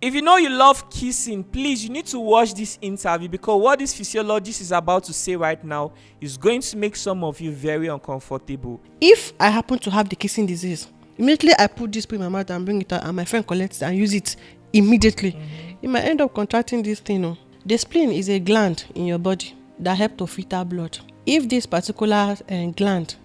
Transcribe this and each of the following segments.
If you know you love kissing, please, you need to watch this interview, because what this physiologist is about to say right now is going to make some of you very uncomfortable. If I happen to have the kissing disease, immediately I put this in my mouth and bring it out, and my friend collects it and use it immediately. You might end up contracting this thing. No? The spleen is a gland in your body that helps to filter blood. If this particular gland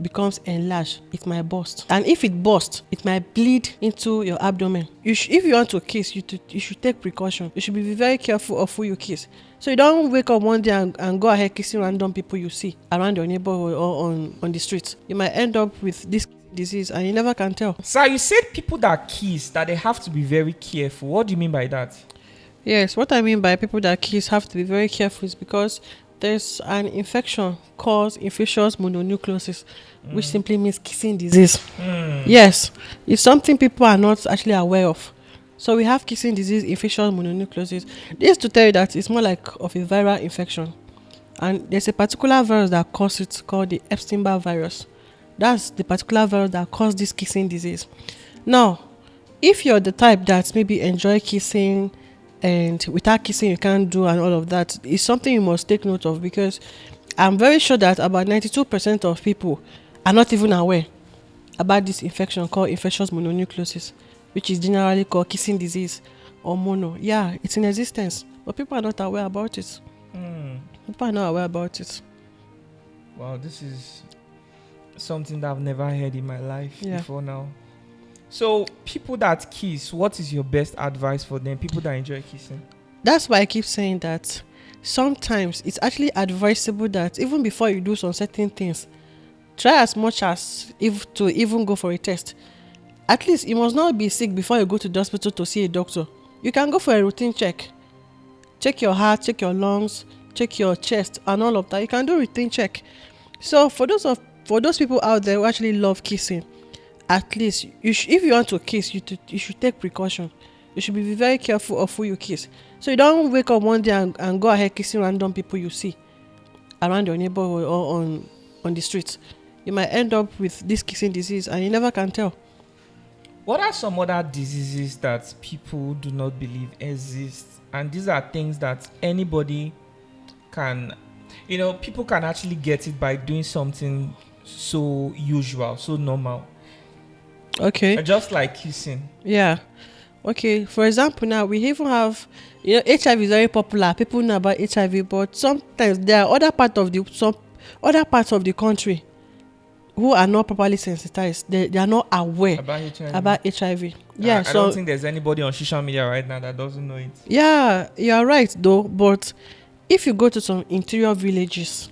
becomes enlarged, it might burst, and if it bursts, it might bleed into your abdomen. If you want to kiss, you should take precaution. You should be very careful of who you kiss, so you don't wake up one day and go ahead kissing random people you see around your neighborhood or on the streets. You might end up with this disease and you never can tell. Sir, you said people that kiss, that they have to be very careful. What do you mean by that? Yes, what I mean by people that kiss have to be very careful is because there's an infection called infectious mononucleosis, which simply means kissing disease. Yes, it's something people are not actually aware of. So we have kissing disease, infectious mononucleosis. This to tell you that it's more like of a viral infection, and there's a particular virus that causes it called the Epstein-Barr virus. That's the particular virus that causes this kissing disease. Now, if you're the type that maybe enjoy kissing, and without kissing you can't do and all of that, is something you must take note of, because I'm very sure that about 92% of people are not even aware about this infection called infectious mononucleosis, which is generally called kissing disease or mono. Yeah, it's in existence, but people are not aware about it. People are not aware about it. Wow, this is something that I've never heard in my life before now. So, people that kiss, what is your best advice for them? People that enjoy kissing. That's why I keep saying that sometimes it's actually advisable that even before you do some certain things, try as much as to even go for a test. At least you must not be sick before you go to the hospital to see a doctor. You can go for a routine check. Check your heart, check your lungs, check your chest and all of that. You can do a routine check. So for those people out there who actually love kissing, at least if you want to kiss, you should take precaution. You should be very careful of who you kiss, so you don't wake up one day and go ahead kissing random people you see around your neighborhood or on the streets. You might end up with this kissing disease and you never can tell. What are some other diseases that people do not believe exist? And these are things that anybody can, people can actually get it by doing something so usual, so normal. Okay. Just like kissing. Yeah. Okay. For example, now we even have, HIV is very popular. People know about HIV, but sometimes there are other parts of the country who are not properly sensitized. They are not aware about HIV. Yeah. I don't think there's anybody on social media right now that doesn't know it. Yeah, you are right though. But if you go to some interior villages,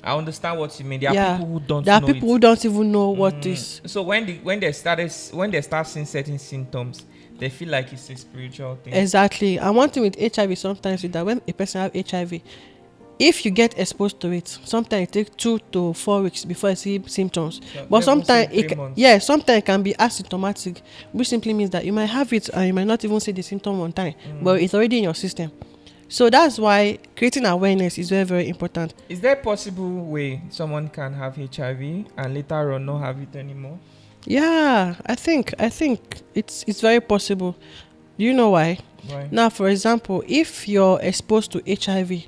I understand what you mean. There are people who don't know. There are people who don't even know what is. So when they start seeing certain symptoms, they feel like it's a spiritual thing. Exactly. And one thing with HIV sometimes is that when a person have HIV, if you get exposed to it, sometimes it takes 2 to 4 weeks before you see symptoms. So but sometimes it can be asymptomatic, which simply means that you might have it and you might not even see the symptom on time, but it's already in your system. So that's why creating awareness is very, very important. Is there a possible way someone can have HIV and later on not have it anymore? Yeah, I think it's very possible. Do you know why? Why? Now, for example, if you're exposed to HIV,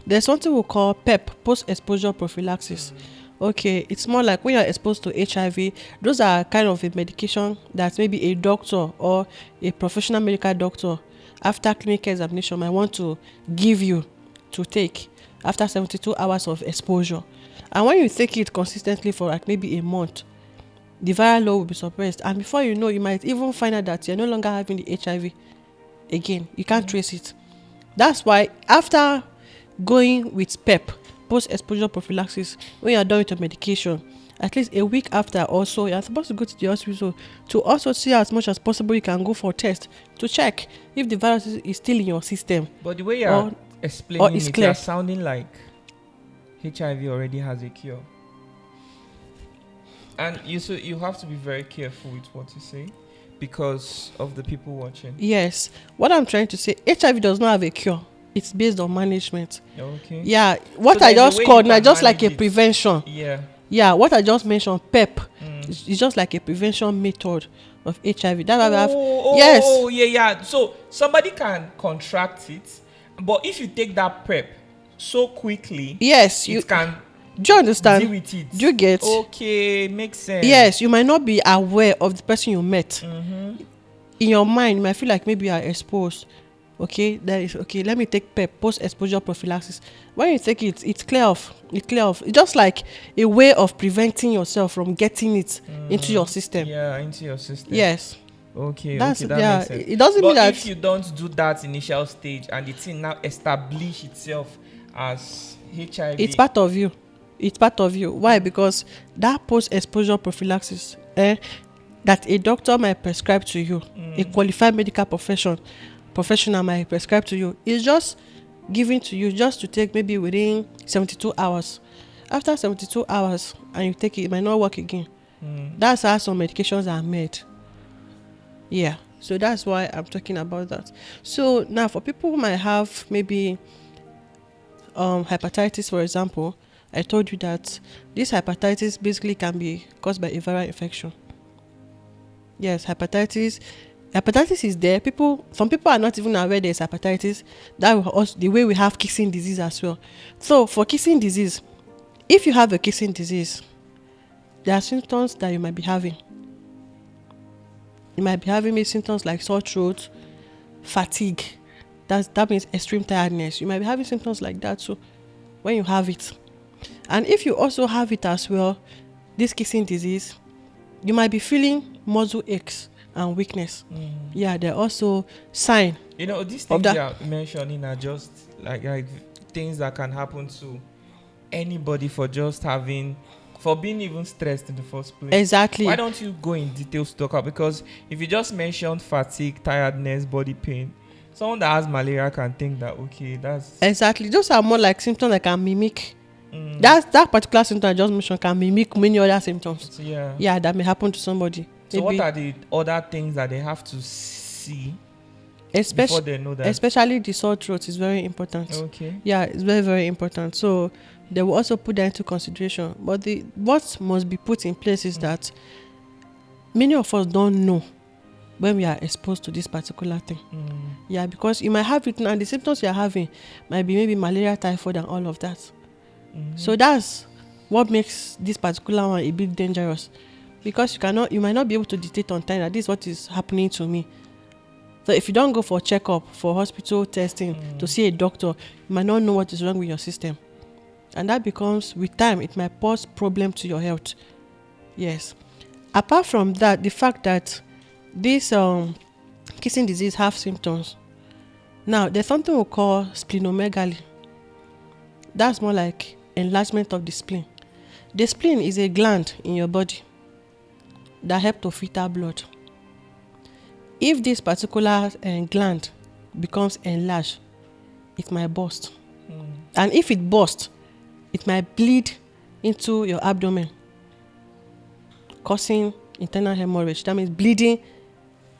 there's something we call PEP, post-exposure prophylaxis. Okay, it's more like when you're exposed to HIV, those are kind of a medication that maybe a doctor or a professional medical doctor after clinical examination might want to give you to take after 72 hours of exposure. And when you take it consistently for like maybe a month, the viral load will be suppressed, and before you know, you might even find out that you're no longer having the HIV again. You can't trace it. That's why after going with PEP, post-exposure prophylaxis, when you're done with your medication, at least a week after also, you're supposed to go to the hospital to also see as much as possible you can go for test to check if the virus is still in your system. But the way you're explaining it, you're sounding like HIV already has a cure. And you have to be very careful with what you say because of the people watching. Yes. What I'm trying to say, HIV does not have a cure. It's based on management. Okay. Yeah. What I just called now, just like a prevention. Yeah. Yeah, what I just mentioned, PEP, is just like a prevention method of HIV. That's why we have. Oh, Yes, yeah. So somebody can contract it, but if you take that prep so quickly, yes. You it can do you understand? deal with it. Do you get? Okay, makes sense. Yes, you might not be aware of the person you met. Mm-hmm. In your mind, you might feel like maybe you are exposed. Okay, that is okay. Let me take PEP, post-exposure prophylaxis. When you take it, it's clear off. It's clear off. It's just like a way of preventing yourself from getting it into your system. Yeah, into your system. Yes, Okay, that makes sense. It doesn't mean But that if you don't do that initial stage and the thing now establish itself as HIV, it's part of you. It's part of you. Why? Because that post-exposure prophylaxis, that a doctor might prescribe to you, a qualified medical professional might prescribe to you, is just given to you just to take maybe within 72 hours. After 72 hours and you take it, it might not work again. That's how some medications are made. Yeah, so that's why I'm talking about that. So now for people who might have maybe hepatitis, for example, I told you that this hepatitis basically can be caused by a viral infection. Yes, hepatitis is there. Some people are not even aware there's hepatitis. That will also the way we have kissing disease as well. So for kissing disease, if you have a kissing disease, there are symptoms that you might be having. You might be having symptoms like sore throat, fatigue. That means extreme tiredness. You might be having symptoms like that too when you have it. And if you also have it as well, this kissing disease, you might be feeling muscle aches and weakness. Yeah, they're also sign. These things you are mentioning are just like things that can happen to anybody for being even stressed in the first place. Exactly. Why don't you go in details to talk about? Because if you just mentioned fatigue, tiredness, body pain, someone that has malaria can think that okay, that's exactly. Those are more like symptoms that can mimic. That particular symptom I just mentioned can mimic many other symptoms. So, yeah. Yeah, that may happen to somebody. So what are the other things that they have to see before they know that? Especially the sore throat is very important. Okay. Yeah, it's very, very important. So they will also put that into consideration. But what must be put in place is that many of us don't know when we are exposed to this particular thing. Yeah, because you might have it now, and the symptoms you are having might be maybe malaria, typhoid, and all of that. So that's what makes this particular one a bit dangerous, because you might not be able to detect on time that this is what is happening to me. So if you don't go for checkup, for hospital testing, to see a doctor, you might not know what is wrong with your system, and that becomes, with time, it might pose problem to your health. Yes. Apart from that, the fact that this kissing disease have symptoms. Now there's something we call splenomegaly. That's more like enlargement of the spleen. The spleen is a gland in your body that helps to filter blood. If this particular gland becomes enlarged, it might burst. And if it bursts, it might bleed into your abdomen, causing internal hemorrhage. That means bleeding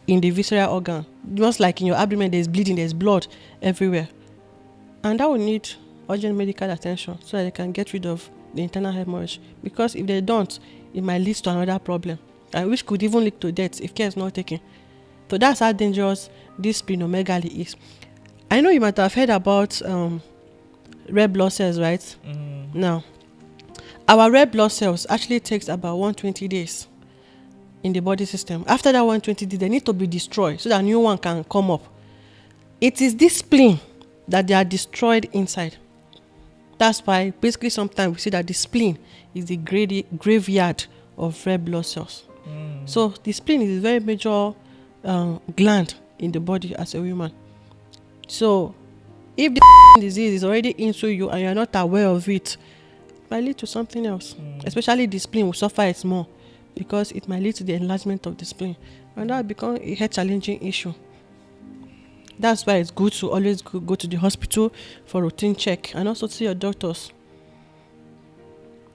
in the visceral organ. Just like in your abdomen, there's bleeding, there's blood everywhere. And that will need urgent medical attention so that they can get rid of the internal hemorrhage. Because if they don't, it might lead to another problem, which could even lead to death if care is not taken. So that's how dangerous this splenomegaly is. I know you might have heard about red blood cells, right? Now, our red blood cells actually takes about 120 days in the body system. After that 120 days, they need to be destroyed so that a new one can come up. It is this spleen that they are destroyed inside. That's why basically sometimes we say that the spleen is the graveyard of red blood cells. So the spleen is a very major gland in the body as a woman. So if the disease is already into you and you are not aware of it, it might lead to something else. Especially the spleen will suffer it more, because it might lead to the enlargement of the spleen, and that will become a health challenging issue. That's why it's good to always go to the hospital for routine check, and also see your doctors.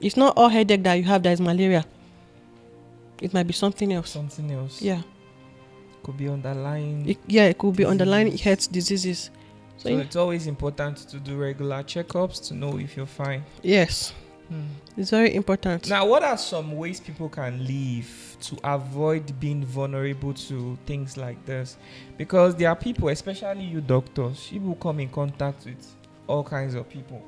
It's not all headache that you have that is malaria. It might be something else. Yeah. Could be underlying. It could be underlying health diseases. So it's always important to do regular checkups to know if you're fine. Yes. It's very important. Now, what are some ways people can live to avoid being vulnerable to things like this? Because there are people, especially you doctors, you will come in contact with all kinds of people.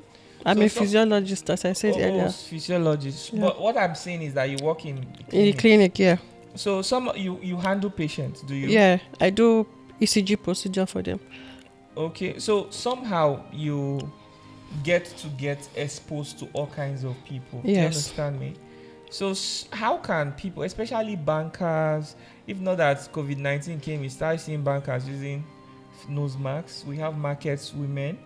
I'm a physiologist, as I said earlier. Physiologist. Yeah. But what I'm saying is that you work in the clinic, yeah. So you handle patients, do you? Yeah, I do ECG procedure for them. Okay, so somehow you get exposed to all kinds of people. Yes. Do you understand me? So how can people, especially bankers, if not that COVID-19 came, we started seeing bankers using nose masks. We have markets women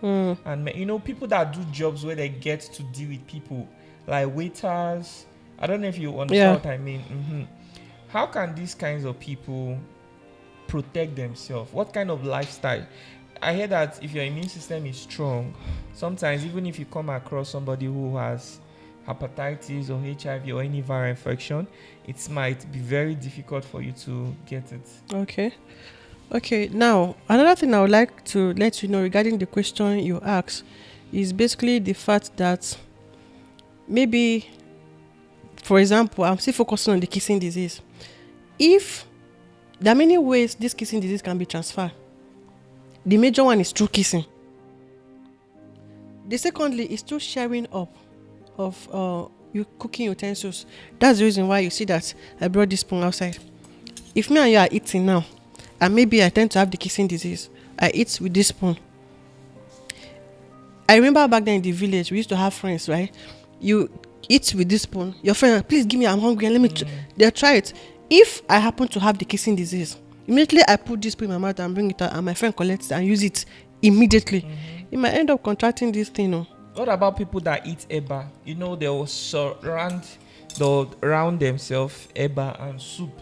and people that do jobs where they get to deal with people like waiters. I don't know if you understand what I mean. How can these kinds of people protect themselves? What kind of lifestyle? I hear that if your immune system is strong, sometimes even if you come across somebody who has hepatitis or HIV or any viral infection, it might be very difficult for you to get it. Okay, now another thing I would like to let you know regarding the question you asked is basically the fact that maybe, for example, I'm still focusing on the kissing disease. If there are many ways this kissing disease can be transferred, the major one is through kissing. The secondly is through sharing up of your cooking utensils. That's the reason why you see that I brought this spoon outside. If me and you are eating now, and maybe I tend to have the kissing disease, I eat with this spoon. I remember back then in the village, we used to have friends, right? You eat with this spoon. Your friend, please give me, I'm hungry, and let me they'll try it. If I happen to have the kissing disease, immediately I put this spoon in my mouth and bring it out, and my friend collects it and use it immediately. You might end up contracting this thing. What about people that eat eba? They will round themselves eba and soup.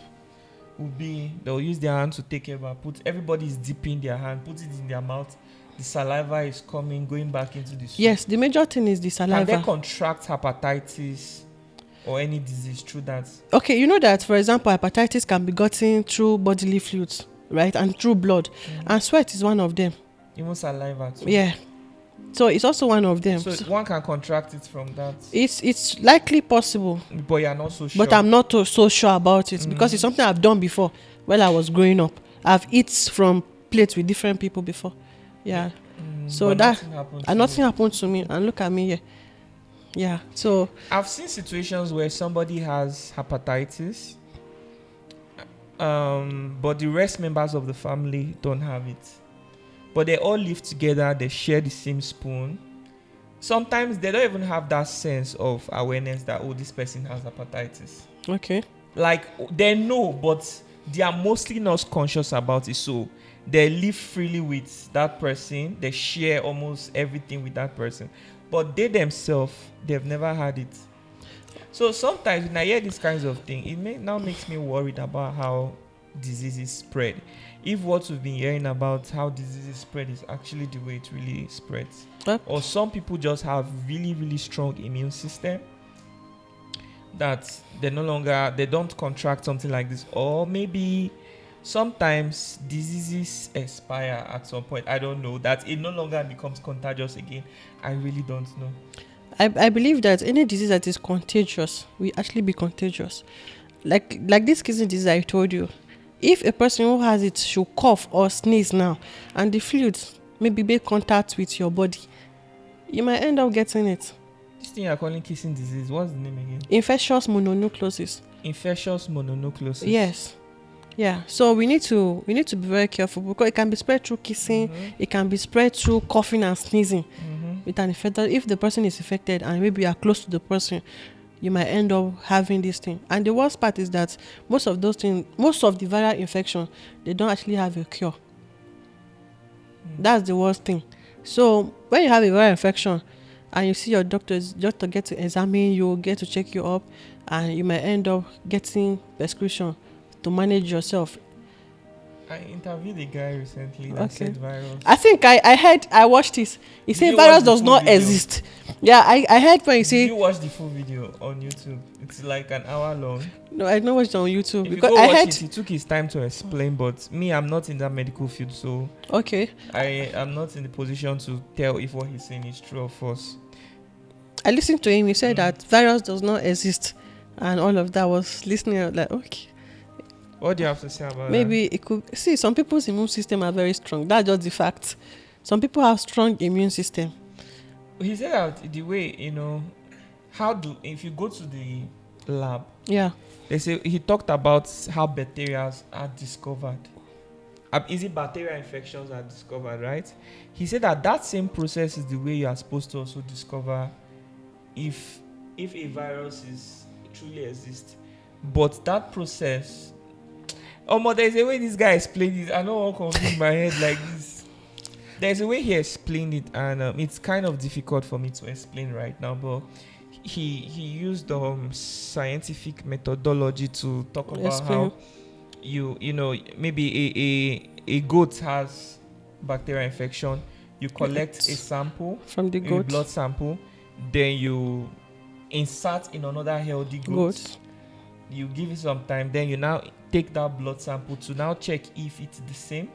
They'll use their hand to take eba. Everybody is dipping their hand, put it in their mouth. The saliva is going back into the soup. Yes, the major thing is the saliva. Can they contract hepatitis or any disease through that? Okay, you know that, for example, hepatitis can be gotten through bodily fluids, right? And through blood. And sweat is one of them. Even saliva too. Yeah. So it's also one of them. So one can contract it from that. It's likely possible. But you're not so sure. But I'm not so sure about it because it's something I've done before while I was growing up. I've eaten from plates with different people before. Yeah. So that nothing happened to me. And look at me here. Yeah. So I've seen situations where somebody has hepatitis, but the rest members of the family don't have it. But they all live together, they share the same spoon. Sometimes they don't even have that sense of awareness that, this person has hepatitis. Okay. Like, they know, but they are mostly not conscious about it. So they live freely with that person. They share almost everything with that person. But they themselves, they've never had it. So sometimes when I hear these kinds of things, now makes me worried about how diseases spread. If what we've been hearing about how diseases spread is actually the way it really spreads. Or some people just have really, really strong immune system that they don't contract something like this. Or maybe sometimes diseases expire at some point. I don't know. That it no longer becomes contagious again. I really don't know. I believe that any disease that is contagious will actually be contagious. Like this kissing disease I told you. If a person who has it should cough or sneeze now, and the fluid maybe make contact with your body, you might end up getting it. This thing you're calling kissing disease, what's the name again? Infectious mononucleosis. Infectious mononucleosis. Yes. Yeah. So we need to be very careful because it can be spread through kissing. It can be spread through coughing and sneezing. With an infected, if the person is affected and maybe you are close to the person, you might end up having this thing. And the worst part is that most of the viral infection, they don't actually have a cure. That's the worst thing. So when you have a viral infection and you see your doctor get to examine you, get to check you up, and you might end up getting prescription to manage yourself. I interviewed a guy recently that said virus. I think I watched this. He said virus does not exist. Yeah, I heard when he said. Did you watch the full video on YouTube? It's like an hour long. No, I didn't watch it on YouTube because I heard he took his time to explain. But me, I'm not in that medical field, so okay. I am not in the position to tell if what he's saying is true or false. I listened to him. He said that virus does not exist, and all of that. Was listening. I was like, okay, What do you have to say about maybe it could. See, some people's immune system are very strong. That's just the fact. Some people have strong immune system. that? He said that the way, if you go to the lab, Yeah. they say he talked about how bacteria are discovered. Easy bacterial infections are discovered, right? He said that same process is the way you are supposed to also discover if a virus is truly exists. But that process, there's a way this guy explained it. I don't want to confuse my head like this. There's a way he explained it, and it's kind of difficult for me to explain right now. But he used scientific methodology to talk about how maybe a goat has bacterial infection. You collect a sample from the goat, blood sample, then you insert in another healthy goat. You give it some time, then you now take that blood sample to now check if it's the same.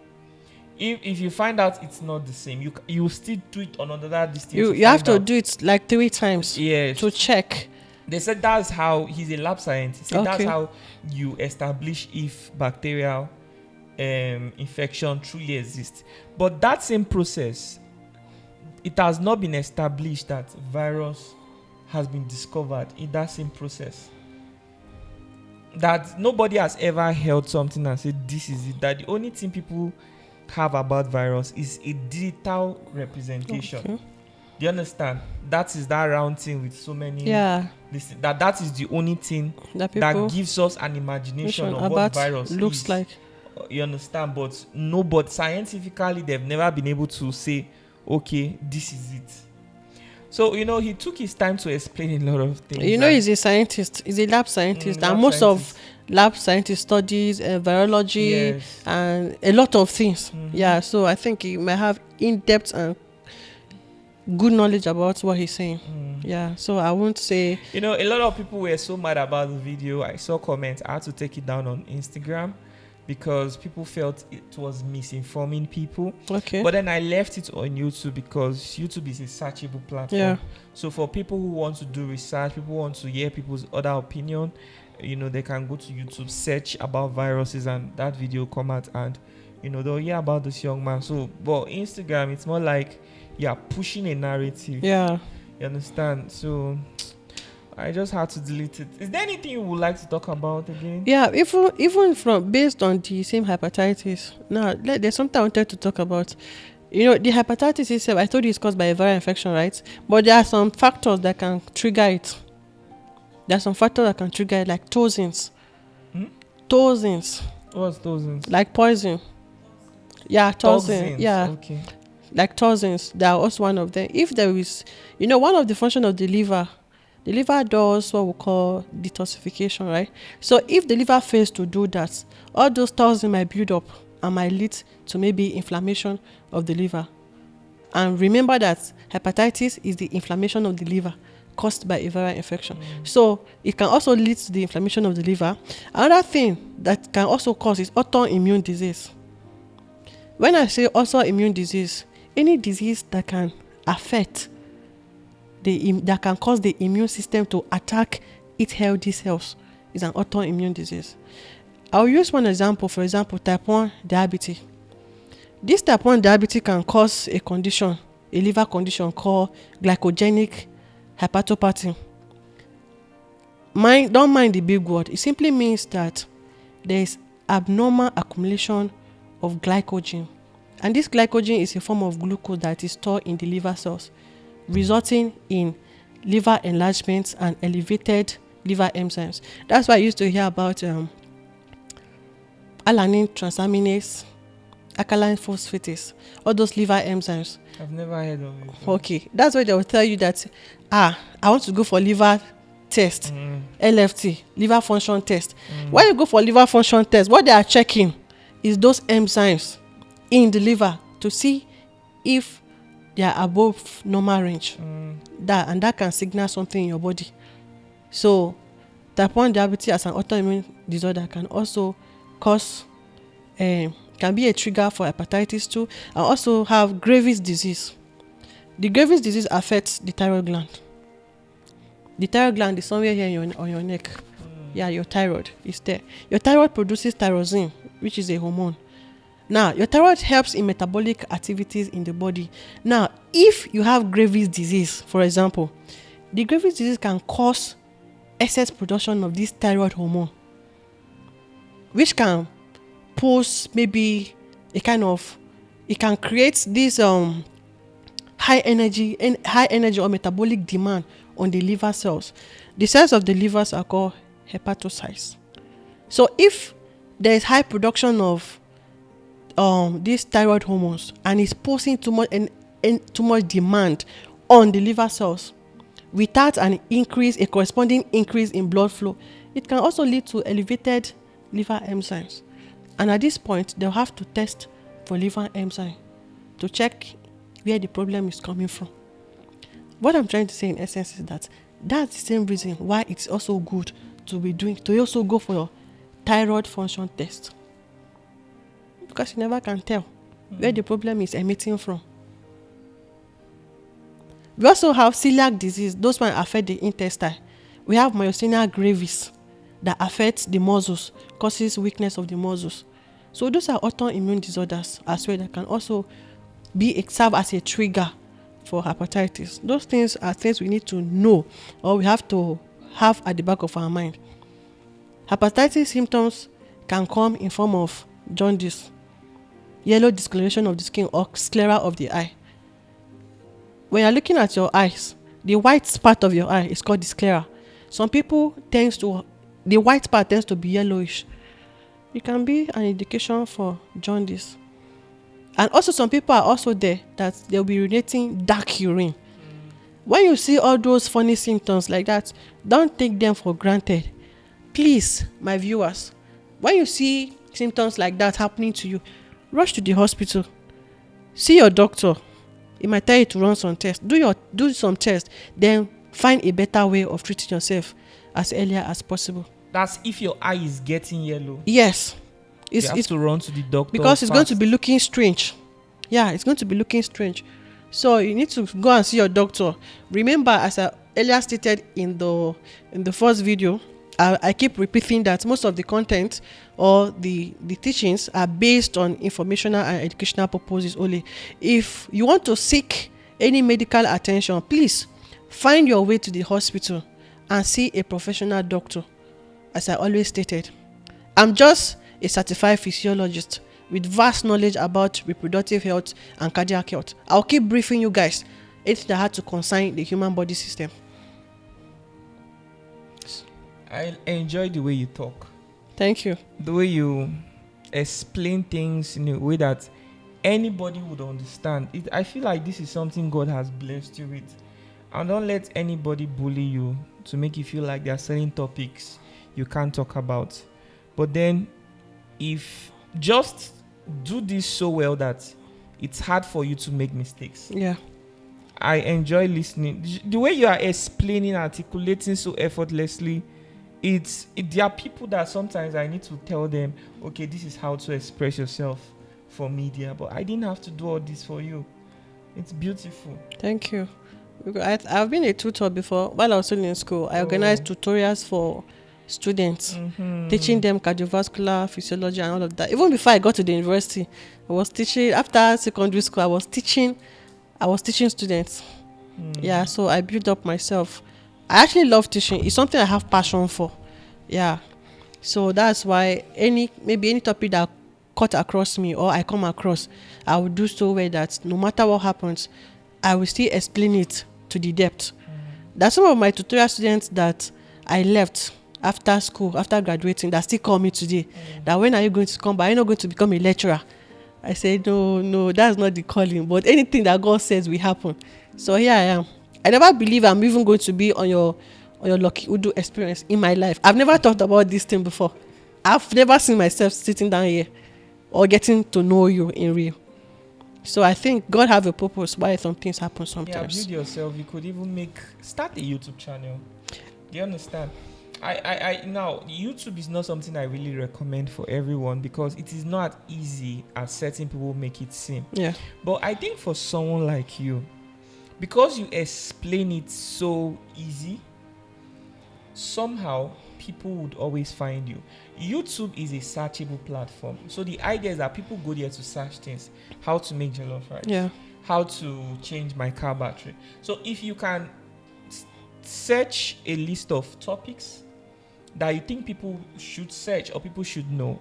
If you find out it's not the same, you still do it on another distance. You have to do it like 3 times. Yes. To check. They said that's how he's a lab scientist. So that's how you establish if bacterial infection truly exists. But that same process, it has not been established that virus has been discovered in that same process. That nobody has ever held something and said this is it. That the only thing people have about virus is a digital representation. Okay. Do you understand? That is that round thing with so many. Yeah. That is the only thing that gives us an imagination of what virus looks is. like. You understand? But scientifically they've never been able to say, okay, this is it. So he took his time to explain a lot of things. He's a scientist. He's a lab scientist, and most of lab scientist studies virology and a lot of things. Yeah, so I think he might have in-depth and good knowledge about what he's saying. Yeah, so I won't say. A lot of people were so mad about the video. I saw comments. I had to take it down on Instagram because people felt it was misinforming people. Okay. But then I left it on YouTube because YouTube is a searchable platform. Yeah. So for people who want to do research, people who want to hear people's other opinion, they can go to YouTube, search about viruses, and that video come out, and they'll hear about this young man. So, but Instagram, it's more like you're pushing a narrative. Yeah. You understand? So I just had to delete it. Is there anything you would like to talk about again? Yeah, even from based on the same hepatitis. Now, there's something I wanted to talk about. The hepatitis itself, I told you it's caused by a viral infection, right? But there are some factors that can trigger it. There are some factors that can trigger it, like toxins. Toxins. What's toxins? Like poison. Yeah, toxins. Yeah. Okay. Like toxins, they are also one of them. If there is, one of the function of the liver does what we call detoxification, right? So if the liver fails to do that, all those toxins might build up and might lead to maybe inflammation of the liver. And remember that hepatitis is the inflammation of the liver caused by a viral infection. So it can also lead to the inflammation of the liver. Another thing that can also cause is autoimmune disease. When I say autoimmune disease, any disease that can affect that can cause the immune system to attack its healthy cells is an autoimmune disease. I'll use one example, for example, type 1 diabetes. This type 1 diabetes can cause a liver condition called glycogenic hepatopathy. Don't mind the big word. It simply means that there is abnormal accumulation of glycogen. And this glycogen is a form of glucose that is stored in the liver cells, resulting in liver enlargement and elevated liver enzymes. That's why I used to hear about alanine transaminase, alkaline phosphatase, all those liver enzymes. I've never heard of it. Okay, that's why they will tell you that, I want to go for liver test, LFT, liver function test. When you go for liver function test, what they are checking is those enzymes in the liver to see if they are above normal range. That can signal something in your body. So type 1 diabetes as an autoimmune disorder can also cause can be a trigger for hepatitis 2, and also have Graves' disease. The Graves' disease affects the thyroid gland. The thyroid gland is somewhere here on your neck. Yeah, your thyroid is there. Your thyroid produces tyrosine, which is a hormone. Now, your thyroid helps in metabolic activities in the body. Now, if you have Graves' disease, for example, the Graves' disease can cause excess production of this thyroid hormone, which can pose maybe a kind of, it can create this high energy or metabolic demand on the liver cells. The cells of the livers are called hepatocytes. So if there is high production of these thyroid hormones and it's posing too much too much demand on the liver cells without a corresponding increase in blood flow, it can also lead to elevated liver enzymes. And at this point, they'll have to test for liver enzyme to check where the problem is coming from. What I'm trying to say in essence is that that's the same reason why it's also good to also go for your thyroid function test, because you never can tell where the problem is emitting from. We also have celiac disease. Those ones affect the intestine. We have myasthenia gravis that affects the muscles, causes weakness of the muscles. So those are autoimmune disorders as well that can also serve as a trigger for hepatitis. Those things are things we need to know, or we have to have at the back of our mind. Hepatitis symptoms can come in form of jaundice, yellow discoloration of the skin, or sclera of the eye. When you're looking at your eyes, the white part of your eye is called the sclera. Some people the white part tends to be yellowish. It can be an indication for jaundice. And also some people are also there that they'll be urinating dark urine. When you see all those funny symptoms like that, don't take them for granted. Please, my viewers, when you see symptoms like that happening to you, rush to the hospital. See your doctor. He might tell you to run some tests. Do some tests, then find a better way of treating yourself as earlier as possible. That's if your eye is getting yellow. Yes. You have to run to the doctor because it's going to be looking strange. Yeah, it's going to be looking strange. So you need to go and see your doctor. Remember, as I earlier stated in the first video, I keep repeating that most of the content or the teachings are based on informational and educational purposes only. If you want to seek any medical attention, please find your way to the hospital and see a professional doctor. As I always stated, I'm just a certified physiologist with vast knowledge about reproductive health and cardiac health. I'll keep briefing you guys anything that had to concern the human body system. I enjoy the way you talk. Thank you. The way you explain things in a way that anybody would understand. I feel like this is something God has blessed you with. And don't let anybody bully you to make you feel like there are certain topics you can't talk about. But then, if just do this so well that it's hard for you to make mistakes. Yeah. I enjoy listening. The way you are explaining, articulating so effortlessly, there are people that sometimes I need to tell them, okay, this is how to express yourself for media, but I didn't have to do all this for you. It's beautiful. Thank you. I've been a tutor before. While I was still in school, I organized tutorials for students, teaching them cardiovascular physiology and all of that. Even before I got to the university, I was teaching. After secondary school, I was teaching students. Yeah, so I built up myself. I actually love teaching. It's something I have passion for. Yeah, so that's why any topic that cut across me or I come across, I will do so well that no matter what happens, I will still explain it to the depth. There's some of my tutorial students that I left after school, after graduating, that still call me today. That when are you going to come back? Are you not going to become a lecturer? I said, no, that's not the calling. But anything that God says will happen. So here I am. I never believe I'm even going to be on your Lucky Udu Experience in my life. I've never thought about this thing before. I've never seen myself sitting down here or getting to know you in real. So I think God have a purpose why some things happen sometimes. Yeah, build yourself. You could even start a YouTube channel. Do you understand? I now, YouTube is not something I really recommend for everyone because it is not easy as certain people make it seem. Yeah. But I think for someone like you, because you explain it so easy, somehow people would always find you. YouTube is a searchable platform. So the idea is that people go there to search things. How to make jollof rice. Yeah. How to change my car battery. So if you can search a list of topics that you think people should search or people should know,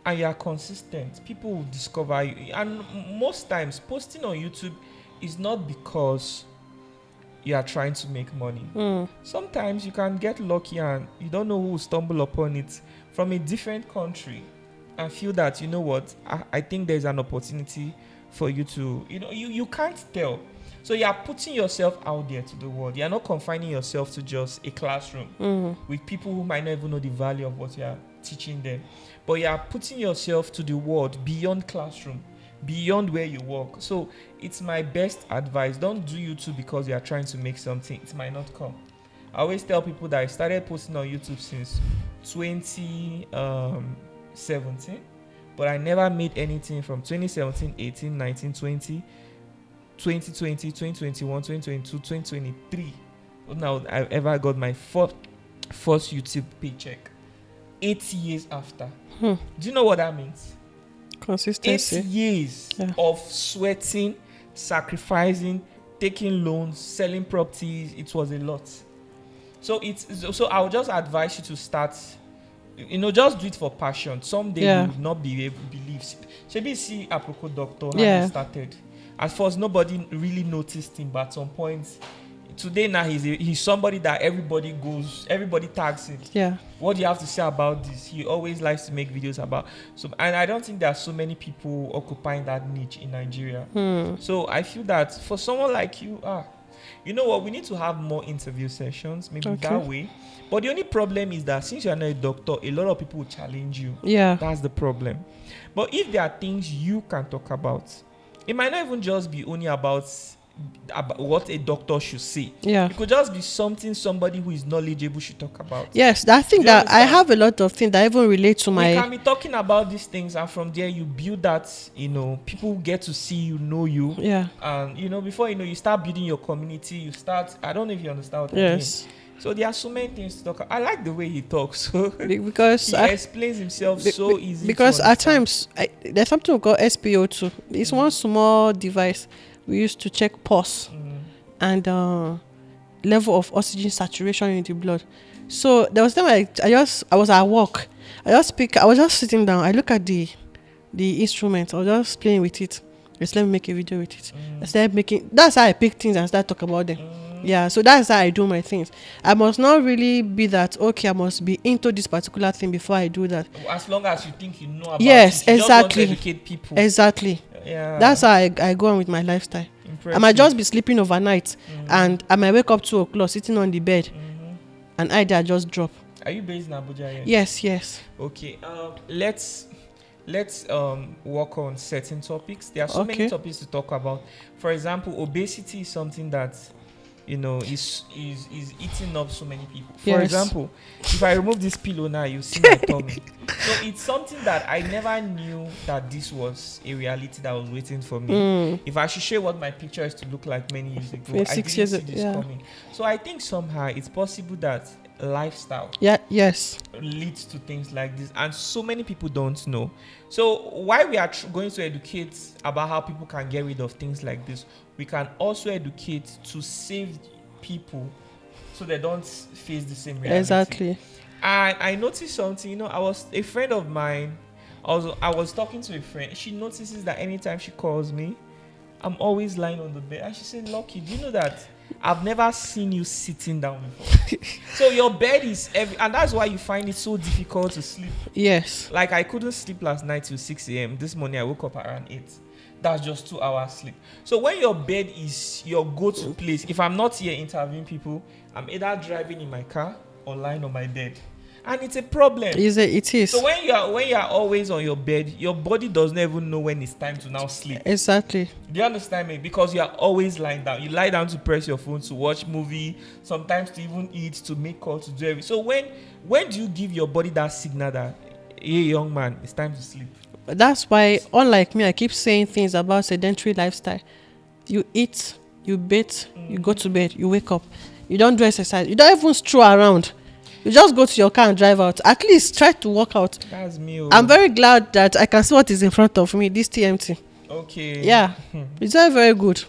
and you are consistent, people will discover you. And most times, posting on YouTube is not because you are trying to make money. Sometimes you can get lucky and you don't know who will stumble upon it from a different country and feel that, you know what, I think there's an opportunity for you to, you can't tell. So you are putting yourself out there to the world. You are not confining yourself to just a classroom with people who might not even know the value of what you are teaching them. But you are putting yourself to the world beyond classroom, beyond where you work. So it's my best advice. Don't do YouTube because you are trying to make something. It might not come. I always tell people that I started posting on YouTube since 2017, but I never made anything from 2017, 18, 19, 20, 2020, 2021, 2022, 2023. Now I've ever got my first YouTube paycheck. 8 years after. Do you know what that means? Consistency. 8 years of sweating, sacrificing, taking loans, selling properties. It was a lot. So I'll just advise you to start. Just do it for passion. Someday you will not be able to believe. Maybe see Aproko Doctor how he started. At first, nobody really noticed him, but at some point, today now he's somebody that everybody tags him. Yeah. What do you have to say about this? He always likes to make videos about. So, and I don't think there are so many people occupying that niche in Nigeria. So I feel that for someone like you, you know what? We need to have more interview sessions, maybe that way. But the only problem is that since you're not a doctor, a lot of people will challenge you. Yeah. That's the problem. But if there are things you can talk about, it might not even just be only about what a doctor should say. Yeah. It could just be something somebody who is knowledgeable should talk about. Yes, I think that I have a lot of things that even relate to my... You can be talking about these things, and from there you build that, people get to see you, know you. Yeah. And, before you start building your community, you start... I don't know if you understand what I mean. So there are so many things to talk about. I like the way he talks. Because he explains himself so easy. Because at times, there's something we call SpO2. It's one small device we used to check pulse and level of oxygen saturation in the blood. So there was time I was at work. I was just sitting down. I look at the instrument. I was just playing with it. Just let me make a video with it. That's how I pick things and start talking about them. Yeah, so that's how I do my things. I must not really be that, okay, I must be into this particular thing before I do that. As long as you think you know about it, you exactly. Just want to educate people. Exactly. Yeah. That's how I go on with my lifestyle. Impressive. I might just be sleeping overnight and I might wake up 2 o'clock sitting on the bed and idea just drop. Are you based in Abuja? Yes. Okay. Let's work on certain topics. There are so many topics to talk about. For example, obesity is something that is eating up so many people. For example, if I remove this pillow now, you see my tummy. So it's something that I never knew that this was a reality that was waiting for me. If I should show what my picture used to look like many years ago, I didn't see this coming. So I think somehow it's possible that lifestyle leads to things like this, and so many people don't know. So while we are going to educate about how people can get rid of things like this, we can also educate to save people so they don't face the same reality. Exactly. And I noticed something. I was talking to a friend. She notices that anytime she calls me, I'm always lying on the bed, and she said, "Lucky, do you know that I've never seen you sitting down before?" So your bed is and that's why you find it so difficult to sleep. Yes. Like I couldn't sleep last night till 6 a.m. This morning I woke up around 8. That's just 2 hours sleep. So when your bed is your go-to place, if I'm not here interviewing people, I'm either driving in my car or lying on my bed. And it's a problem. It is. So when you are always on your bed, your body doesn't even know when it's time to now sleep. Exactly. Do you understand me? Because you are always lying down. You lie down to press your phone, to watch movie, sometimes to even eat, to make calls, to do everything. So when do you give your body that signal that, hey, young man, it's time to sleep? That's why, unlike me, I keep saying things about sedentary lifestyle. You eat, you bathe, you go to bed, you wake up. You don't do exercise. You don't even stroll around. You just go to your car and drive out. At least try to walk out. That's me. I'm very glad that I can see what is in front of me, this TMT. Okay. Yeah. It's very, very good.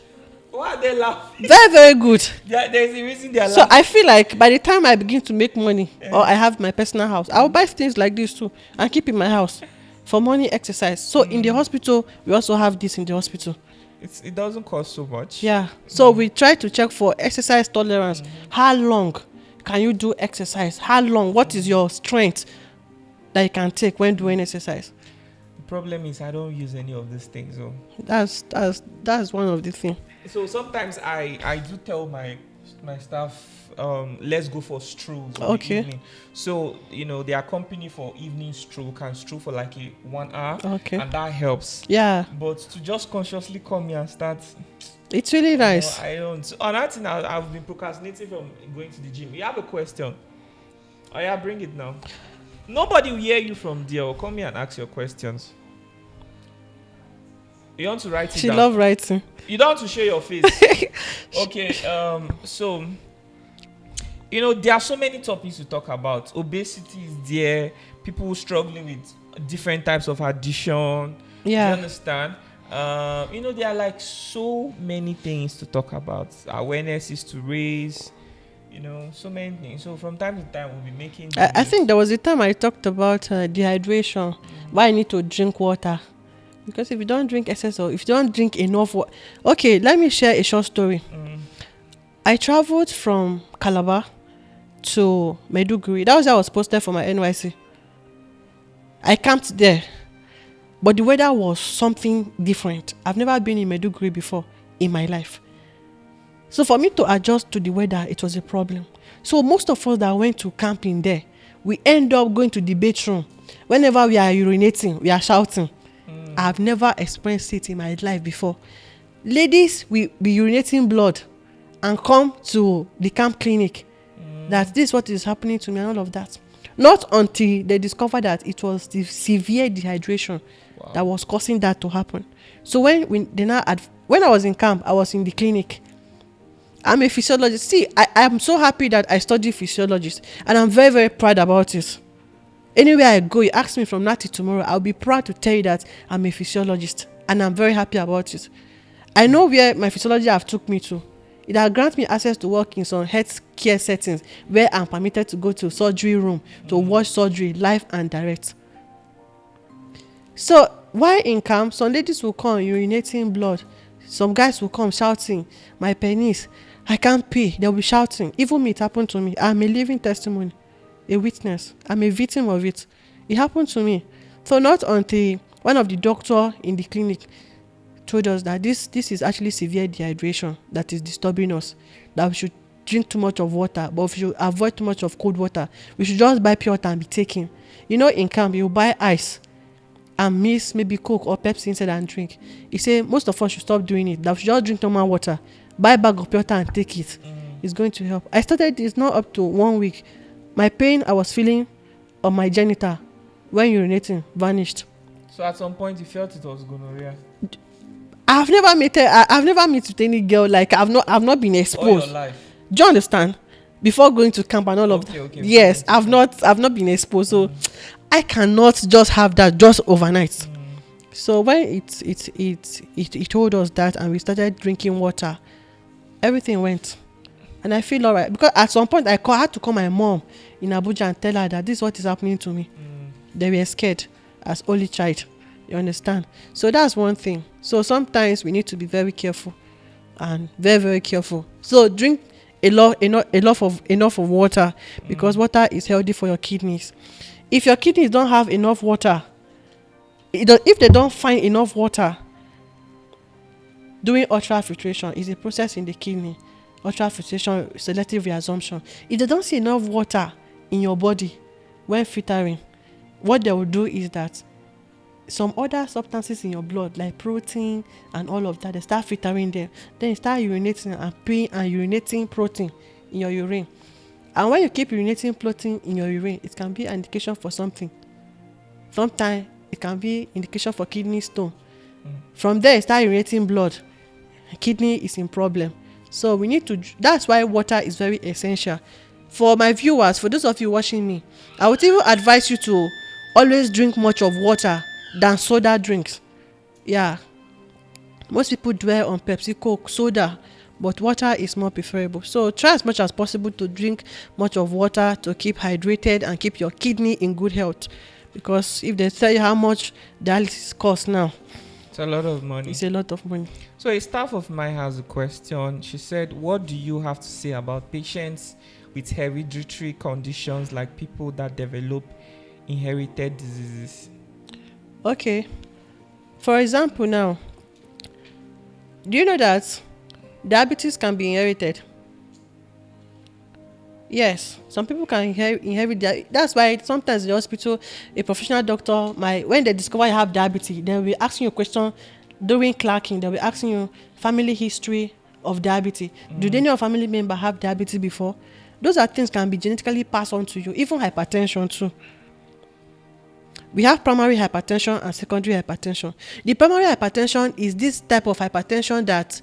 Why are they laughing? Very, very good. There's a reason they are So laughing. I feel like by the time I begin to make money or I have my personal house, I'll buy things like this too and keep in my house for money exercise. So in the hospital, we also have this in the hospital. It doesn't cost so much. Yeah. So we try to check for exercise tolerance. How long can you do exercise? How long? What is your strength that you can take when doing exercise? The problem is I don't use any of these things. So That's one of the things. So sometimes I do tell my staff, let's go for strolls in the evening. So they accompany for evening stroll, can stroll for like 1 hour. Okay. And that helps. Yeah. But to just consciously come here and start, it's really nice. I don't. So on that thing, I've been procrastinating from going to the gym. You have a question? Oh yeah, bring it now. Nobody will hear you from there. Come here and ask your questions. You want to write it down? She love writing. You don't want to show your face. Okay. So, there are so many topics to talk about. Obesity is there. People struggling with different types of addiction. Yeah. Do you understand? There are like so many things to talk about. Awareness is to raise. So many things. So from time to time, we'll be making. I think there was a time I talked about dehydration. Why I need to drink water. Because if you don't drink excess or if you don't drink enough water. Okay, let me share a short story. I traveled from Calabar to Maiduguri. That was how I was posted for my NYC. I camped there. But the weather was something different. I've never been in Maiduguri before in my life. So for me to adjust to the weather, it was a problem. So most of us that went to camping there, we end up going to the bathroom. Whenever we are urinating, we are shouting. I've never experienced it in my life before. Ladies will be urinating blood and come to the camp clinic. That this is what is happening to me and all of that. Not until they discovered that it was the severe dehydration that was causing that to happen. So when I was in camp, I was in the clinic. I'm a physiologist. See, I'm so happy that I studied physiologist and I'm very, very proud about it. Anywhere I go, you ask me from now till tomorrow, I'll be proud to tell you that I'm a physiologist and I'm very happy about it. I know where my physiology have took me to. It has granted me access to work in some health care settings where I'm permitted to go to surgery room to watch surgery live and direct. So while in camp, some ladies will come urinating blood. Some guys will come shouting, my penis, I can't pee. They'll be shouting. Even me, it happened to me. I'm a living testimony. A witness. I'm a victim of it. It happened to me. So not until one of the doctor in the clinic told us that this is actually severe dehydration that is disturbing us, that we should drink too much of water, but we should avoid too much of cold water. We should just buy pure water and be taking. In camp, you buy ice and mix maybe Coke or Pepsi inside and drink. He said most of us should stop doing it, that we should just drink normal water, buy a bag of pure water and take it. It's going to help. I started this not up to 1 week. My pain I was feeling on my genital when urinating vanished. So at some point you felt it was gonorrhea. I've never met with any girl like I've not been exposed. All your life. Do you understand? Before going to camp and all of that. Okay. Yes, I've not been exposed. So I cannot just have that just overnight. So when it told us that and we started drinking water, everything went. And I feel alright because at some point I had to call my mom in Abuja and tell her that this is what is happening to me. They were scared as only child. You understand? So that's one thing. So sometimes we need to be very careful and very, very careful. So drink enough of water because water is healthy for your kidneys. If your kidneys don't have enough water, if they don't find enough water, doing ultrafiltration is a process in the kidney. Ultrafiltration, selective reabsorption. If they don't see enough water in your body when filtering, what they will do is that some other substances in your blood like protein and all of that, they start filtering them. Then you start urinating and peeing and urinating protein in your urine. And when you keep urinating protein in your urine, it can be an indication for something. Sometimes it can be indication for kidney stone. From there, you start urinating blood. Kidney is in problem. So we need to, that's why water is very essential. For my viewers, for those of you watching me, I would even advise you to always drink much of water than soda drinks. Yeah, most people dwell on Pepsi, Coke, soda, but water is more preferable. So try as much as possible to drink much of water to keep hydrated and keep your kidney in good health. Because if they tell you how much dialysis costs now, It's a lot of money. it's a lot of money. So a staff of mine has a question. She said, what do you have to say about patients with hereditary conditions like people that develop inherited diseases? Okay. For example now, do you know that diabetes can be inherited? Yes, some people can inherit that. That's why sometimes in the hospital, a professional doctor might, when they discover you have diabetes, they'll be asking you a question during clerking. They'll be asking you family history of diabetes. Do any of your family member have diabetes before? Those are things can be genetically passed on to you, even hypertension too. We have primary hypertension and secondary hypertension. The primary hypertension is this type of hypertension that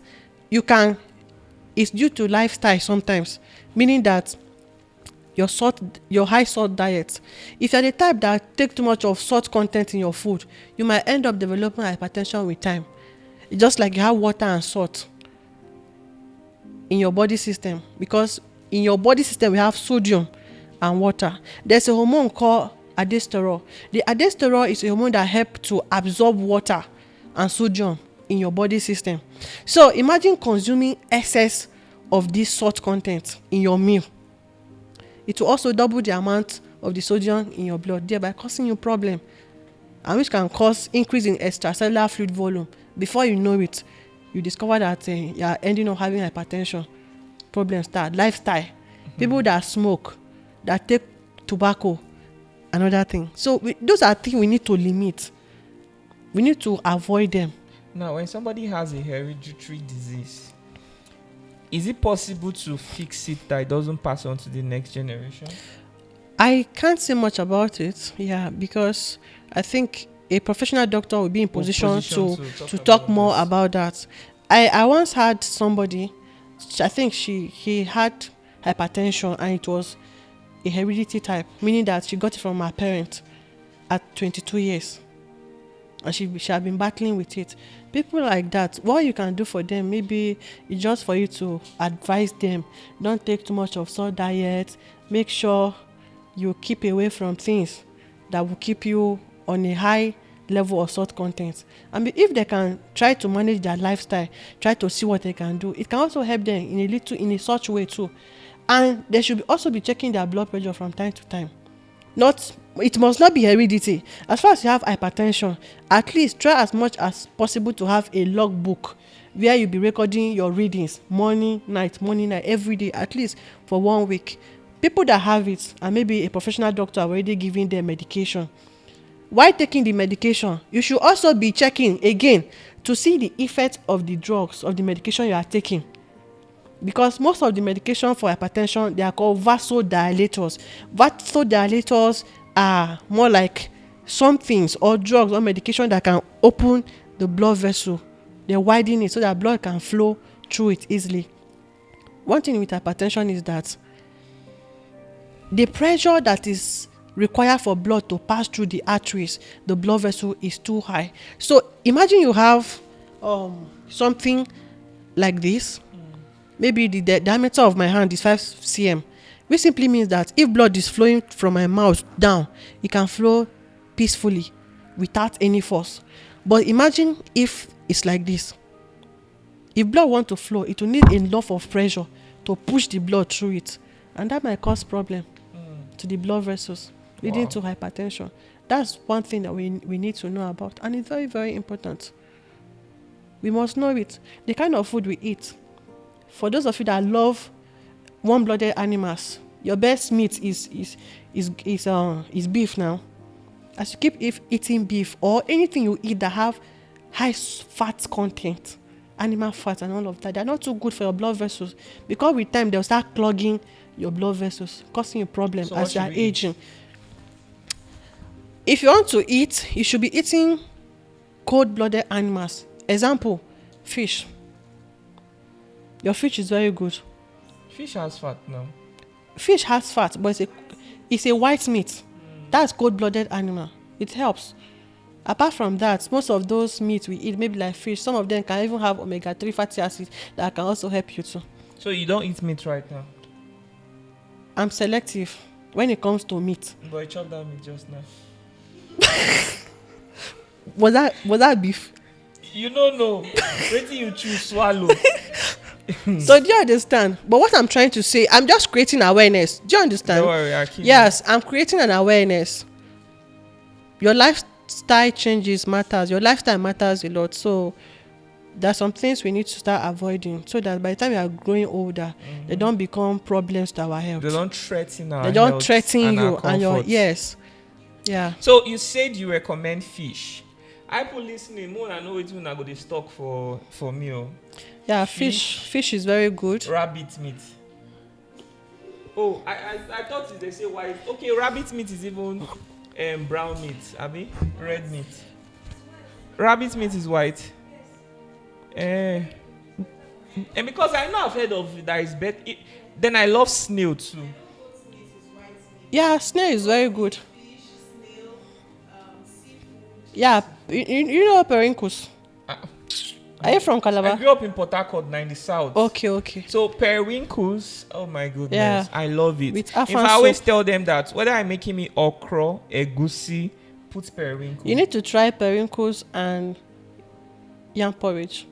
it's due to lifestyle sometimes, meaning that your high salt diet. If you're the type that take too much of salt content in your food, you might end up developing hypertension with time. It's just like you have water and salt in your body system, because in your body system we have sodium and water. There's a hormone called aldosterone. The aldosterone is a hormone that helps to absorb water and sodium in your body system. So imagine consuming excess of this salt content in your meal. It will also double the amount of the sodium in your blood, thereby causing you problem, and which can cause increase in extracellular fluid volume. Before you know it, you discover that you are ending up having hypertension. Problems start. Lifestyle. People that smoke, that take tobacco, another thing. So those are things we need to limit. We need to avoid them. Now, when somebody has a hereditary disease, is it possible to fix it that it doesn't pass on to the next generation? I can't say much about it, because I think a professional doctor will be in position to talk more about that. I once had somebody, I think he had hypertension, and it was a heredity type, meaning that she got it from her parents at 22 years. And she had been battling with it. People like that, what you can do for them, maybe it's just for you to advise them, don't take too much of salt diet, make sure you keep away from things that will keep you on a high level of salt content. And if they can try to manage their lifestyle, try to see what they can do, it can also help them in a such way too. And they should also be checking their blood pressure from time to time. It must not be heredity. As far as you have hypertension, at least try as much as possible to have a logbook where you'll be recording your readings morning, night, every day, at least for 1 week. People that have it, and maybe a professional doctor already giving them medication. While taking the medication, you should also be checking again to see the effect of the drugs, of the medication you are taking. Because most of the medication for hypertension, they are called vasodilators. Vasodilators are more like some things or drugs or medication that can open the blood vessel. They widen it so that blood can flow through it easily. One thing with hypertension is that the pressure that is required for blood to pass through the arteries, the blood vessel, is too high. So imagine you have something like this. Maybe the diameter of my hand is 5 cm, which simply means that if blood is flowing from my mouth down, it can flow peacefully without any force. But imagine if it's like this. If blood wants to flow, it will need enough of pressure to push the blood through it, and that might cause problem to the blood vessels, leading to hypertension. That's one thing that we need to know about, and it's very, very important. We must know it. The kind of food we eat. For those of you that love warm-blooded animals, your best meat is beef now. As you keep eating beef or anything you eat that have high fat content, animal fat and all of that, they're not too good for your blood vessels, because with time they'll start clogging your blood vessels, causing you problems as you are aging. If you want to eat, you should be eating cold-blooded animals. Example, fish. Your fish is very good. Fish has fat now. fish has fat, but it's a white meat. That's cold-blooded animal. It helps. Apart from that, most of those meat we eat, maybe like fish, some of them can even have omega-3 fatty acids that can also help you too. So you don't eat meat right now? I'm selective when it comes to meat. But you chopped that meat just now. Was that beef? You don't know. Wait till you choose swallow. So do you understand? But what I'm trying to say, I'm just creating awareness. Do you understand? Don't worry, I keep Yes, I'm creating an awareness. Your lifestyle changes matters. Your lifestyle matters a lot. So there are some things we need to start avoiding so that by the time we are growing older, they don't become problems to our health. They don't threaten our They don't health threaten and you our and your comfort. yes. Yeah. So you said you recommend fish. I put listening more than know it when I go to stock for meal. Yeah, fish is very good. Rabbit meat. Oh, I thought they say white. Okay, rabbit meat is even brown meat. Abi, red meat. Rabbit meat is white. And because I know I've heard of that is better. Then I love snail too. Yeah, snail is very good. Yeah, you know periwinkles. Are you from I Calabar? grew up in Port Harcourt, in the south. Okay. So periwinkles, oh my goodness, Yeah. I love it. With If afan I always soup. tell them that whether I'm making me okra, egusi, put periwinkle. You need to try periwinkles and yam porridge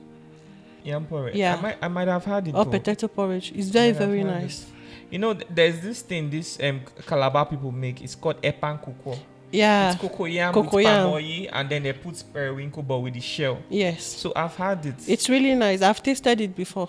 Yam porridge. Yeah. I might have had it. or though. potato porridge. It's I very, might have very had nice. it. You know, there's this thing this Calabar people make. It's called epan koko. Yeah. It's cocoyam Cocoyam. with pamoy, and then they put periwinkle but with the shell. Yes. So I've had it. It's really nice. I've tasted it before.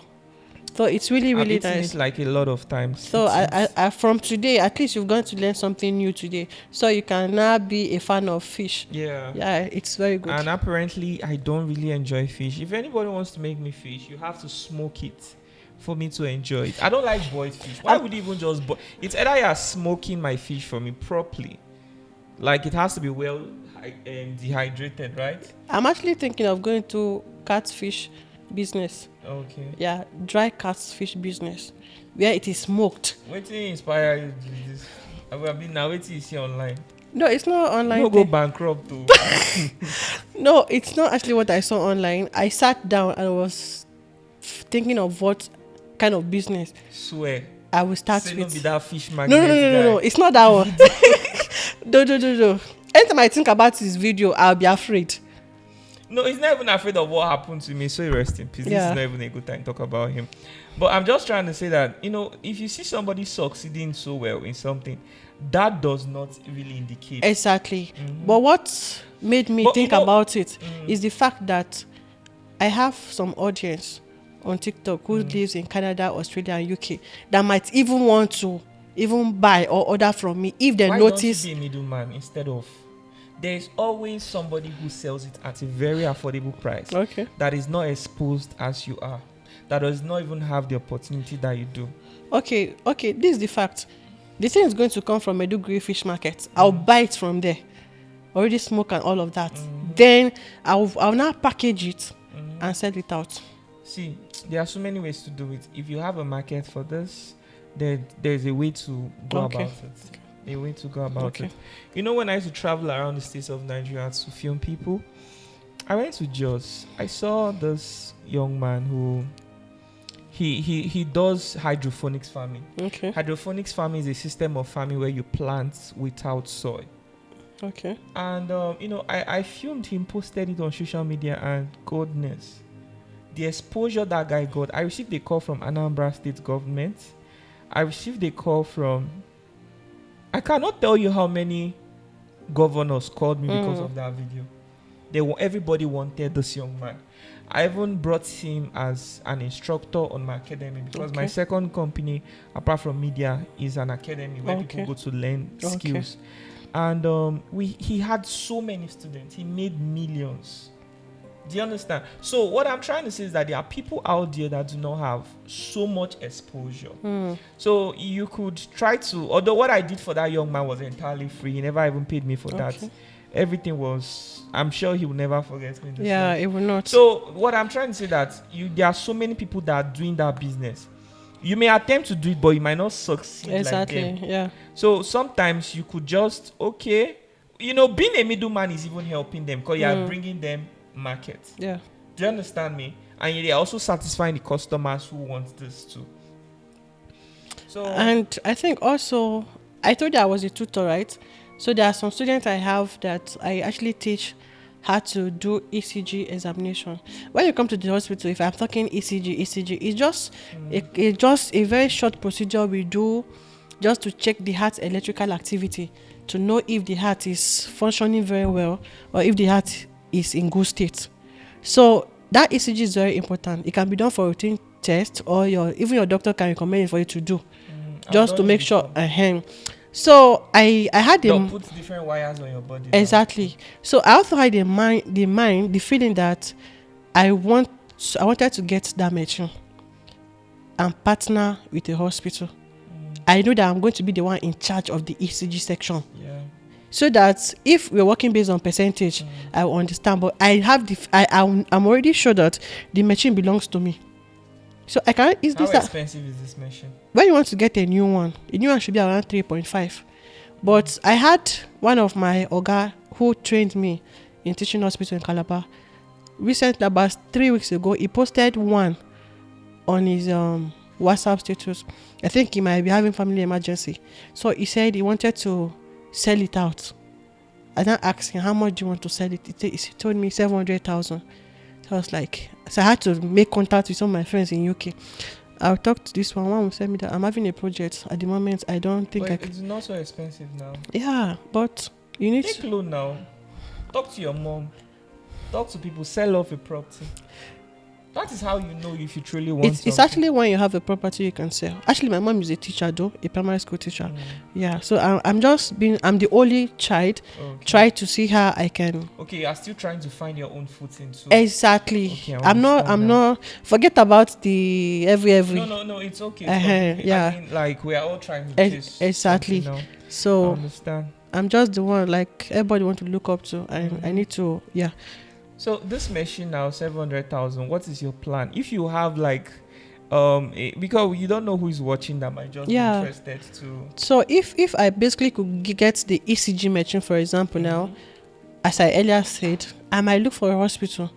So it's really, I've really eaten nice. it like a lot of times. So I from today, at least you've gone to learn something new today. So you can now be a fan of fish. Yeah. Yeah, it's very good. And apparently, I don't really enjoy fish. If anybody wants to make me fish, you have to smoke it for me to enjoy it. I don't like boiled fish. Why would you even just boil? It's either you're smoking my fish for me properly. Like, it has to be well dehydrated, right? I'm actually thinking of going to catfish business. Okay. Yeah, dry catfish business where it is smoked. What did inspire you to do this? I mean, now what you see online? No, it's not online. No go thing. bankrupt too. No, it's not actually what I saw online. I sat down and was thinking of what kind of business Swear. I will start Say with. no be that fish magnet No. guy. It's not that one. No. Anytime I think about this video, I'll be afraid. No, he's not even afraid of what happened to me. So he rest in peace. This Yeah. is not even a good time to talk about him. But I'm just trying to say that, you know, if you see somebody succeeding so well in something, that does not really indicate. Exactly. Mhm. But what made me But think you know- about it is the fact that I have some audience on TikTok who lives in Canada, Australia, and UK that might even want to even buy or order from me if they Why notice. don't you be a middleman instead of? There's always somebody who sells it at a very affordable price Okay. that is not exposed as you are, that does not even have the opportunity that you do. Okay. This is the fact. The thing is going to come from Meduguri Fish Market. I'll buy it from there. Already smoke and all of that. Then I'll now package it and sell it out. See, there are so many ways to do it. If you have a market for this, there's a way to go Okay. about it. A way to go about Okay. it. You know, when I used to travel around the states of Nigeria to film people, I went to Jos. I saw this young man who he does hydroponics farming. Okay. Hydroponics farming is a system of farming where you plant without soil. Okay. And you know, I filmed him, posted it on social media, and goodness, the exposure that guy got. I received a call from Anambra State government. I received a call from, I cannot tell you how many governors called me because of that video. Everybody wanted this young man. I even brought him as an instructor on my academy because my second company, apart from media, is an academy where people go to learn skills. And he had so many students. He made millions. Do you understand? So what I'm trying to say is that there are people out there that do not have so much exposure. So you could try to, although what I did for that young man was entirely free. He never even paid me for that. Everything was, I'm sure he will never forget me. Yeah, it will not. So what I'm trying to say that there are so many people that are doing that business. You may attempt to do it, but you might not succeed Exactly. like them. Yeah. So sometimes you could just, being a middleman is even helping them because you are bringing them market. Yeah. Do you understand me? And they are also satisfying the customers who want this too. So, And I think also, I told you I was a tutor, right? So there are some students I have that I actually teach how to do ECG examination. When you come to the hospital, if I'm talking ECG, it's just a very short procedure we do just to check the heart's electrical activity to know if the heart is functioning very well or if the heart is in good state. So that ECG is very important. It can be done for routine test, or even your doctor can recommend it for you to do, just to make sure. So I had they'll put different wires on your body. Exactly. Now. So I also had the feeling that I wanted to get that machine and partner with a hospital. I know that I'm going to be the one in charge of the ECG section. Yeah. So that if we're working based on percentage, I will understand. But I'm already sure that the machine belongs to me. So I can't. How expensive is this machine? When you want to get a new one should be around 3.5. But I had one of my oga who trained me in teaching hospital in Calabar. Recently, about 3 weeks ago, he posted one on his WhatsApp status. I think he might be having family emergency. So he said he wanted to sell it out. I then asked him, how much do you want to sell it? He told me 700,000. So I was like, so I had to make contact with some of my friends in UK. I'll talk to this one will send me that I'm having a project at the moment. I don't think it's not so expensive now. Yeah, but you need take loan now. Talk to your mom. Talk to people. Sell off a property. That is how you know if you truly want something. It's actually when you have a property you can sell. Actually, my mom is a teacher though, a primary school teacher. Yeah, so I'm the only child. Okay. Try to see how I can. Okay, you're still trying to find your own footing too. Exactly. Okay, I'm not. Forget about the every. No, it's okay. Yeah. I mean, like we are all trying to chase exactly. Now. So I understand. I'm just the one like everybody want to look up to, and I need to. Yeah. So this machine now, 700,000. What is your plan? If you have like, because you don't know who is watching that might just be interested to. So if I basically could get the ECG machine, for example, now, as I earlier said, I might look for a hospital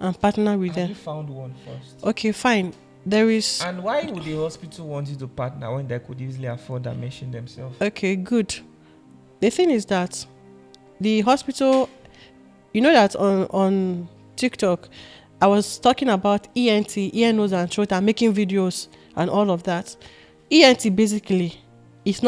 and partner with them. You found one first. Okay, fine. There is. And why would the hospital want you to partner when they could easily afford that machine themselves? Okay, good. The thing is that the hospital. You know that on TikTok, I was talking about ENT, ear, nose and throat, and making videos and all of that. ENT basically it's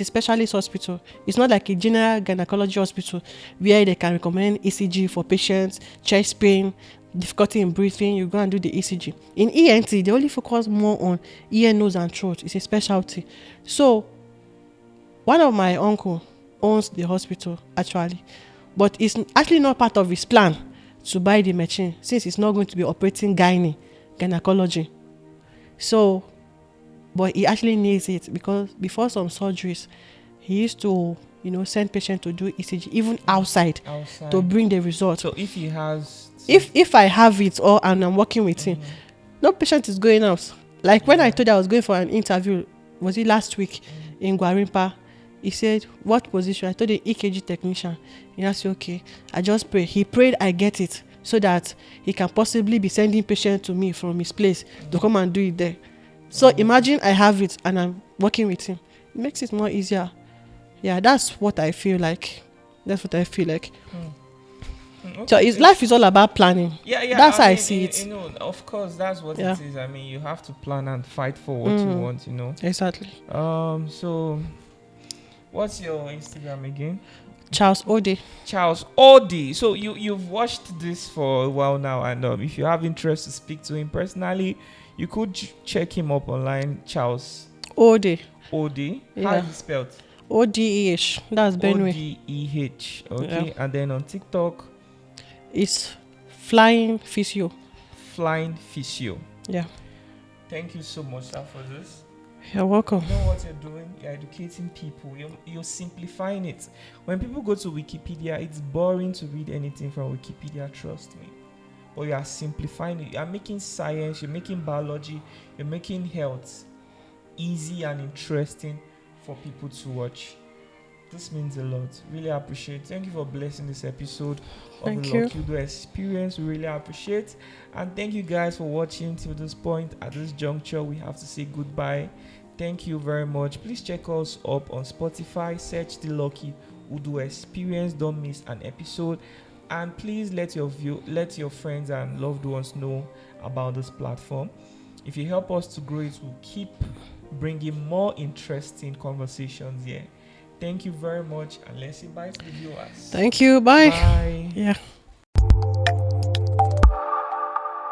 a specialist hospital. It's not like a general gynecology hospital where they can recommend ECG for patients, chest pain, difficulty in breathing. You go and do the ECG. In ENT, they only focus more on ear, nose and throat. It's a specialty. So one of my uncle owns the hospital actually. But it's actually not part of his plan to buy the machine since it's not going to be operating gynecology. So, but he actually needs it because before some surgeries, he used to, send patients to do ECG even outside to bring the result. So if he has, if I have it and I'm working with him, no patient is going out. Like when I told you I was going for an interview, was it last week in Gwarimpa? He said, what position? I told the EKG technician. He asked, okay, I just pray. He prayed I get it so that he can possibly be sending patients to me from his place to come and do it there. So imagine I have it and I'm working with him. It makes it more easier. Yeah, that's what I feel like. Okay. So his life is all about planning. Yeah. That's how I see it. Of course, that's what it is. I mean, you have to plan and fight for what you want, Exactly. So what's your Instagram again? Charles Ode. So you've watched this for a while now, and if you have interest to speak to him personally, you could check him up online. Charles Ode. Yeah. How is it spelled? Odeh. That's Benue. Odeh. Okay. Yeah. And then on TikTok, it's Flying Physio. Yeah. Thank you so much, sir, for this. You're welcome. You know what you're doing? You're educating people. You're simplifying it. When people go to Wikipedia, it's boring to read anything from Wikipedia, trust me. but you are simplifying it. You are making science, you're making biology, you're making health easy and interesting for people to watch. This means a lot. Really appreciate. Thank you for blessing this episode of Thank the you. Lucky Udu Experience. We really appreciate. And thank you guys for watching till this point. At this juncture, we have to say goodbye. Thank you very much. Please check us up on Spotify. Search the Lucky Udu Experience. Don't miss an episode. And please let your friends and loved ones know about this platform. If you help us to grow it, we'll keep bringing more interesting conversations here. Thank you very much, and let's say bye to the viewers. Thank you. Bye. Bye. Yeah.